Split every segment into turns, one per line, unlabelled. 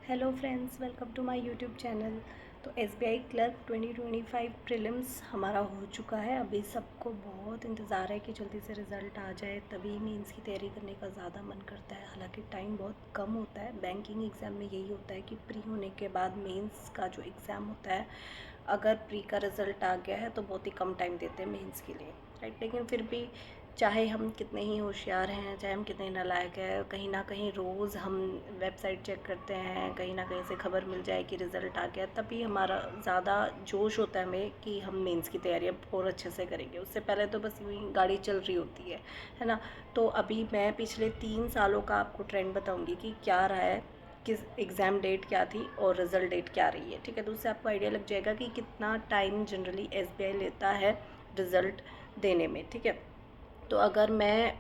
Hello friends, welcome to my YouTube channel. तो SBI clerk 2025 prelims हमारा हो चुका है। अभी सबको बहुत इंतज़ार है कि जल्दी से रिज़ल्ट आ जाए, तभी मेंस की तैयारी करने का ज़्यादा मन करता है। हालांकि टाइम बहुत कम होता है। बैंकिंग एग्ज़ाम में यही होता है कि प्री होने के बाद मेंस का जो एग्ज़ाम होता है, अगर प्री का रिज़ल्ट आ गया है तो बहुत ही कम टाइम देते हैं मेंस के लिए, राइट। लेकिन फिर भी चाहे हम कितने ही होशियार हैं, चाहे हम कितने नालायक हैं, कहीं ना कहीं रोज़ हम वेबसाइट चेक करते हैं, कहीं ना कहीं से खबर मिल जाए कि रिज़ल्ट आ गया, तभी हमारा ज़्यादा जोश होता है हमें कि हम मेंस की तैयारी अब और अच्छे से करेंगे। उससे पहले तो बस यूँ ही गाड़ी चल रही होती है ना। तो अभी मैं पिछले 3 सालों का आपको ट्रेंड बताऊँगी कि क्या रहा है, किस एग्ज़ाम डेट क्या थी और रिज़ल्ट डेट क्या रही है, ठीक है। तो उससे आपको आइडिया लग जाएगा कि कितना टाइम जनरली एसबीआई लेता है रिज़ल्ट देने में, ठीक है। तो अगर मैं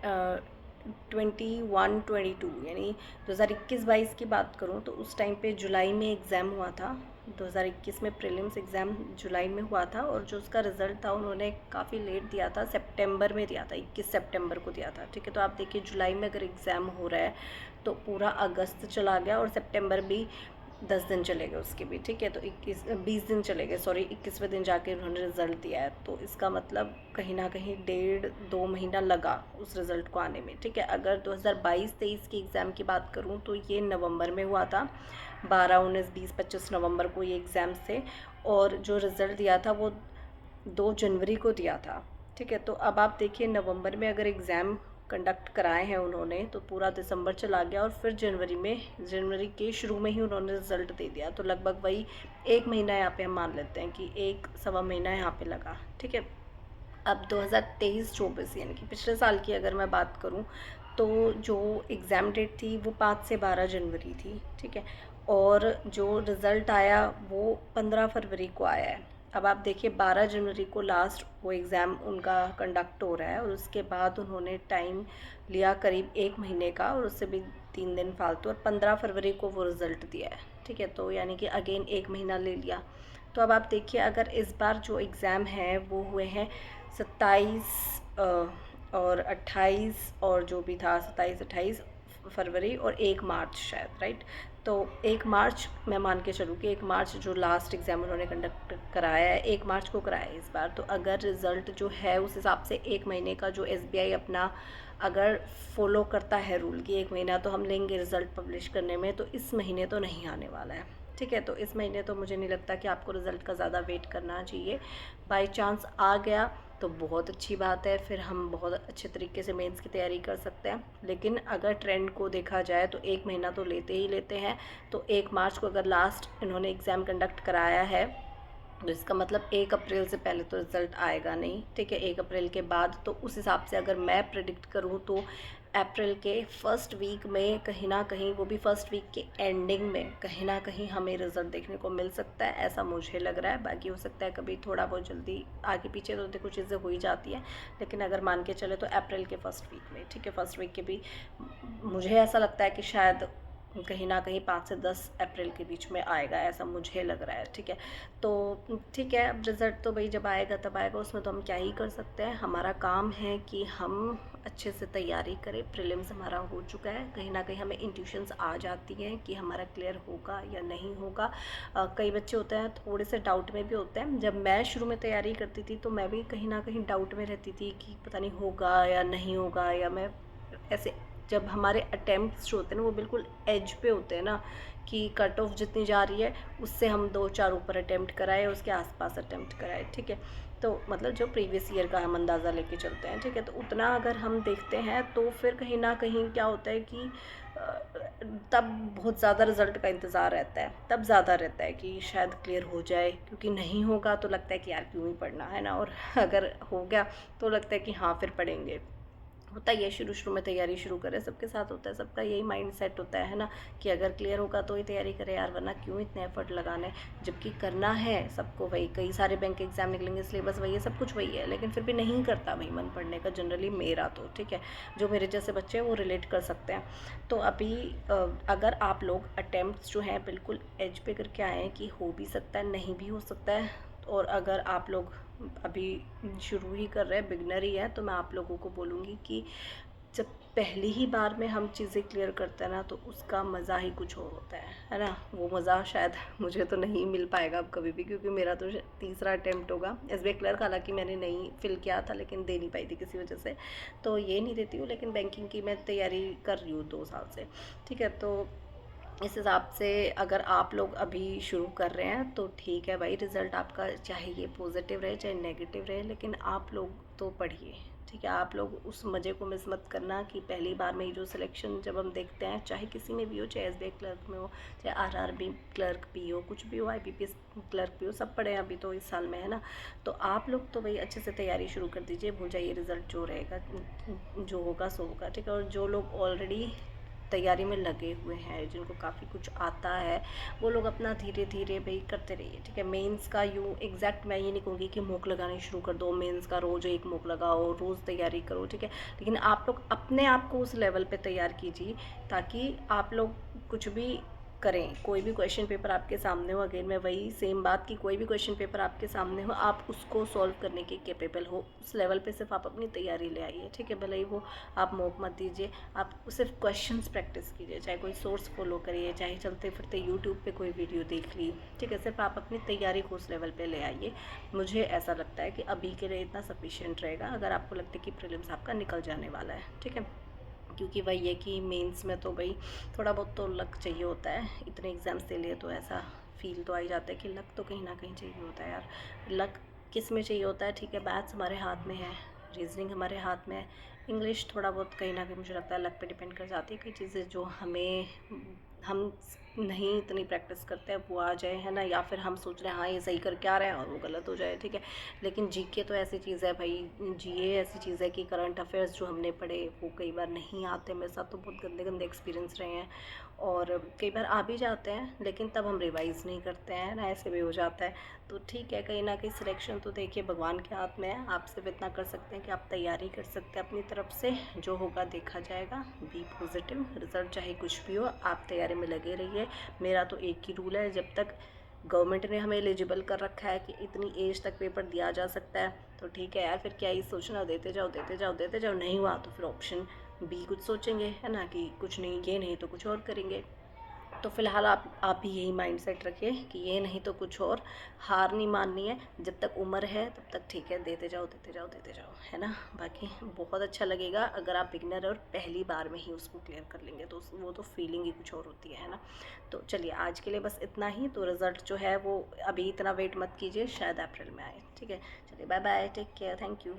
21-22 यानी 2021-22 की बात करूँ तो उस टाइम पे जुलाई में एग्ज़ाम हुआ था। 2021 में प्रीलिम्स एग्ज़ाम जुलाई में हुआ था और जो उसका रिज़ल्ट था उन्होंने काफ़ी लेट दिया था, सितंबर में दिया था, 21 सितंबर को दिया था, ठीक है। तो आप देखिए, जुलाई में अगर एग्ज़ाम हो रहा है तो पूरा अगस्त चला गया और सितंबर भी 10 दिन चले गए उसके भी, ठीक है। तो 20 दिन चले गए, सॉरी, 21वें दिन जाके उन्होंने रिज़ल्ट दिया है। तो इसका मतलब कहीं ना कहीं 1.5-2 महीना लगा उस रिज़ल्ट को आने में, ठीक है। अगर 2022-23 की एग्ज़ाम की बात करूँ तो ये नवंबर में हुआ था। 12, 19, 20, 25 नवंबर को ये एग्ज़ाम्स थे और जो रिज़ल्ट दिया था वो 2 जनवरी को दिया था, ठीक है। तो अब आप देखिए, नवंबर में अगर एग्ज़ाम कंडक्ट कराए हैं उन्होंने तो पूरा दिसंबर चला गया और फिर जनवरी के शुरू में ही उन्होंने रिज़ल्ट दे दिया। तो लगभग वही 1 महीना यहाँ पे हम मान लेते हैं कि 1 सवा महीना यहाँ पे लगा, ठीक है। अब 2023-24 यानी कि पिछले साल की अगर मैं बात करूँ तो जो एग्ज़ाम डेट थी वो 5 से 12 जनवरी थी, ठीक है। और जो रिज़ल्ट आया वो 15 फरवरी को आया है। अब आप देखिए, 12 जनवरी को लास्ट वो एग्ज़ाम उनका कंडक्ट हो रहा है और उसके बाद उन्होंने टाइम लिया करीब 1 महीने का और उससे भी 3 दिन फालतू, और 15 फरवरी को वो रिज़ल्ट दिया है, ठीक है। तो यानी कि अगेन 1 महीना ले लिया। तो अब आप देखिए, अगर इस बार जो एग्ज़ाम है वो हुए हैं 27 और 28, और जो भी था 27-28 फरवरी और 1 मार्च शायद, राइट। तो 1 मार्च मैं मान के चलूँ कि 1 मार्च जो लास्ट एग्ज़ाम उन्होंने कंडक्ट कराया है, 1 मार्च को कराया है इस बार। तो अगर रिज़ल्ट जो है उस हिसाब से 1 महीने का जो एसबीआई अपना अगर फॉलो करता है रूल कि 1 महीना तो हम लेंगे रिज़ल्ट पब्लिश करने में, तो इस महीने तो नहीं आने वाला है, ठीक है। तो इस महीने तो मुझे नहीं लगता कि आपको रिज़ल्ट का ज़्यादा वेट करना चाहिए। बाय चांस आ गया तो बहुत अच्छी बात है, फिर हम बहुत अच्छे तरीके से मेंस की तैयारी कर सकते हैं। लेकिन अगर ट्रेंड को देखा जाए तो 1 महीना तो लेते ही लेते हैं। तो 1 मार्च को अगर लास्ट इन्होंने एग्ज़ाम कंडक्ट कराया है तो इसका मतलब 1 अप्रैल से पहले तो रिज़ल्ट आएगा नहीं, ठीक है। 1 अप्रैल के बाद, तो उस हिसाब से अगर मैं प्रिडिक्ट करूँ तो अप्रैल के फर्स्ट वीक में कहीं ना कहीं, वो भी फर्स्ट वीक के एंडिंग में कहीं ना कहीं हमें रिज़ल्ट देखने को मिल सकता है, ऐसा मुझे लग रहा है। बाकी हो सकता है कभी थोड़ा बहुत जल्दी आगे पीछे तो देखो चीज़ें हो ही जाती हैं, लेकिन अगर मान के चले तो अप्रैल के फर्स्ट वीक में, ठीक है। फर्स्ट वीक के भी मुझे ऐसा लगता है कि शायद कहीं ना कहीं 5 से 10 अप्रैल के बीच में आएगा, ऐसा मुझे लग रहा है, ठीक है। तो ठीक है, अब रिज़ल्ट तो भाई जब आएगा तब आएगा, उसमें तो हम क्या ही कर सकते हैं। हमारा काम है कि हम अच्छे से तैयारी करें। प्रीलिम्स हमारा हो चुका है, कहीं ना कहीं हमें इंट्यूशंस आ जाती हैं कि हमारा क्लियर होगा या नहीं होगा। कई बच्चे होते हैं थोड़े से डाउट में भी होते हैं। जब मैं शुरू में तैयारी करती थी तो मैं भी कहीं ना कहीं डाउट में रहती थी कि पता नहीं होगा या नहीं होगा, या मैं ऐसे, जब हमारे अटैम्प्ट्स जो होते हैं ना वो बिल्कुल एज पे होते हैं ना, कि कट ऑफ जितनी जा रही है उससे हम 2-4 ऊपर अटैम्प्ट कराए, उसके आसपास अटैम्प्ट कराए, ठीक है। तो मतलब जो प्रीवियस ईयर का हम अंदाज़ा लेके चलते हैं, ठीक है। तो उतना अगर हम देखते हैं तो फिर कहीं ना कहीं क्या होता है कि तब बहुत ज़्यादा रिज़ल्ट का इंतज़ार रहता है, तब ज़्यादा रहता है कि शायद क्लियर हो जाए, क्योंकि नहीं होगा तो लगता है कि यार क्यों ही पढ़ना, है ना। और अगर हो गया तो लगता है कि हाँ फिर पढ़ेंगे। होता ही है, शुरू शुरू में तैयारी शुरू करें, सबके साथ होता है, सबका यही माइंड सेट होता है ना, कि अगर क्लियर होगा तो ही तैयारी करें यार, वरना क्यों इतने एफर्ट लगाने, जबकि करना है सबको वही। कई सारे बैंक एग्जाम निकलेंगे, सिलेबस वही है, सब कुछ वही है, लेकिन फिर भी नहीं करता वही मन पढ़ने का जनरली, मेरा तो, ठीक है। जो मेरे जैसे बच्चे हैं वो रिलेट कर सकते हैं। तो अभी अगर आप लोग अटैम्प्ट्स जो हैं बिल्कुल एज पे करके आए हैं कि हो भी सकता है नहीं भी हो सकता है, और अगर आप लोग अभी शुरू ही कर रहे हैं, बिगनर ही है, तो मैं आप लोगों को बोलूँगी कि जब पहली ही बार में हम चीज़ें क्लियर करते हैं ना तो उसका मज़ा ही कुछ और होता है ना। वो मज़ा शायद मुझे तो नहीं मिल पाएगा अब कभी भी, क्योंकि मेरा तो तीसरा अटेम्प्ट होगा एसबीआई क्लर्क। हालांकि मैंने नहीं फिल किया था लेकिन दे नहीं पाई थी किसी वजह से, तो ये नहीं देती हूँ। लेकिन बैंकिंग की मैं तैयारी कर रही हूँ 2 साल से, ठीक है। तो इस हिसाब से अगर आप लोग अभी शुरू कर रहे हैं तो ठीक है भाई, रिज़ल्ट आपका चाहे ये पॉजिटिव रहे चाहे नेगेटिव रहे, लेकिन आप लोग तो पढ़िए, ठीक है। आप लोग उस मज़े को मिस मत करना कि पहली बार में ही जो सिलेक्शन जब हम देखते हैं, चाहे किसी में भी हो, चाहे एसबीआई क्लर्क में हो, चाहे आरआरबी क्लर्क भी हो, कुछ भी हो, आईबीपीएस क्लर्क भी हो, सब पढ़े हैं अभी तो इस साल में, है ना। तो आप लोग तो भाई अच्छे से तैयारी शुरू कर दीजिए, भूल जाइए रिज़ल्ट जो रहेगा, जो होगा सो होगा, ठीक है। और जो लोग ऑलरेडी तैयारी में लगे हुए हैं, जिनको काफ़ी कुछ आता है, वो लोग अपना धीरे धीरे भाई करते रहिए, ठीक है। मेंस का यूँ एग्जैक्ट मैं ये नहीं कहूँगी कि मॉक लगाने शुरू कर दो, मेंस का रोज़ एक मॉक लगाओ, रोज़ तैयारी करो, ठीक है। लेकिन आप लोग अपने आप को उस लेवल पे तैयार कीजिए ताकि आप लोग कुछ भी करें, कोई भी क्वेश्चन पेपर आपके सामने हो, अगेन मैं वही सेम बात कि कोई भी क्वेश्चन पेपर आपके सामने हो, आप उसको सॉल्व करने के कैपेबल हो, उस लेवल पे सिर्फ आप अपनी तैयारी ले आइए, ठीक है। भले ही वो आप मॉक मत दीजिए, आप सिर्फ क्वेश्चंस प्रैक्टिस कीजिए, चाहे कोई सोर्स फॉलो करिए, चाहे चलते फिरते यूट्यूब पे कोई वीडियो देख ली, ठीक है। सिर्फ आप अपनी तैयारी को उस लेवल पे ले आइए। मुझे ऐसा लगता है कि अभी के लिए इतना सफिशिएंट रहेगा, अगर आपको लगता है कि प्रीलिम्स आपका निकल जाने वाला है, ठीक है। क्योंकि वही है कि मेंस में तो भाई थोड़ा बहुत तो लक चाहिए होता है, इतने एग्ज़ाम्स दे लिए तो ऐसा फील तो आ ही जाता है कि लक तो कहीं ना कहीं चाहिए होता है यार। लक किस में चाहिए होता है, ठीक है। मैथ्स हमारे हाथ में है, रीजनिंग हमारे हाथ में है, इंग्लिश थोड़ा बहुत कहीं ना कहीं मुझे लगता है लक पे डिपेंड कर जाती है। कई चीज़ें जो हम नहीं इतनी प्रैक्टिस करते हैं वो आ जाए, है ना, या फिर हम सोच रहे हैं हाँ ये सही करके आ रहे हैं और वो गलत हो जाए, ठीक है। लेकिन जीके तो ऐसी चीज़ है भाई, जीए ऐसी चीज़ है कि करंट अफेयर्स जो हमने पढ़े वो कई बार नहीं आते। मेरे साथ तो बहुत गंदे गंदे एक्सपीरियंस रहे हैं, और कई बार आ भी जाते हैं लेकिन तब हम रिवाइज़ नहीं करते हैं ना, ऐसे भी हो जाता है। तो ठीक है, कहीं ना कहीं सिलेक्शन तो देखिए भगवान के हाथ में है। आप सिर्फ इतना कर सकते हैं कि आप तैयारी कर सकते हैं अपनी तरफ से, जो होगा देखा जाएगा। बी पॉजिटिव, रिज़ल्ट चाहे कुछ भी हो, आप तैयारी में लगे रहिए। मेरा तो एक ही रूल है, जब तक गवर्नमेंट ने हमें एलिजिबल कर रखा है कि इतनी एज तक पेपर दिया जा सकता है, तो ठीक है यार, फिर क्या ही सोचना, देते जाओ देते जाओ देते जाओ। नहीं हुआ तो फिर ऑप्शन बी कुछ सोचेंगे, है ना, कि कुछ नहीं, ये नहीं तो कुछ और करेंगे। तो फिलहाल आप भी यही माइंडसेट रखिए कि ये नहीं तो कुछ और, हार नहीं माननी है। जब तक उम्र है तब तक ठीक है, देते जाओ देते जाओ देते जाओ, है ना। बाकी बहुत अच्छा लगेगा अगर आप बिगनर और पहली बार में ही उसको क्लियर कर लेंगे, तो वो तो फीलिंग ही कुछ और होती है ना। तो चलिए आज के लिए बस इतना ही। तो रिज़ल्ट जो है वो अभी इतना वेट मत कीजिए, शायद अप्रैल में आए, ठीक है। चलिए bye bye, take care, thank you.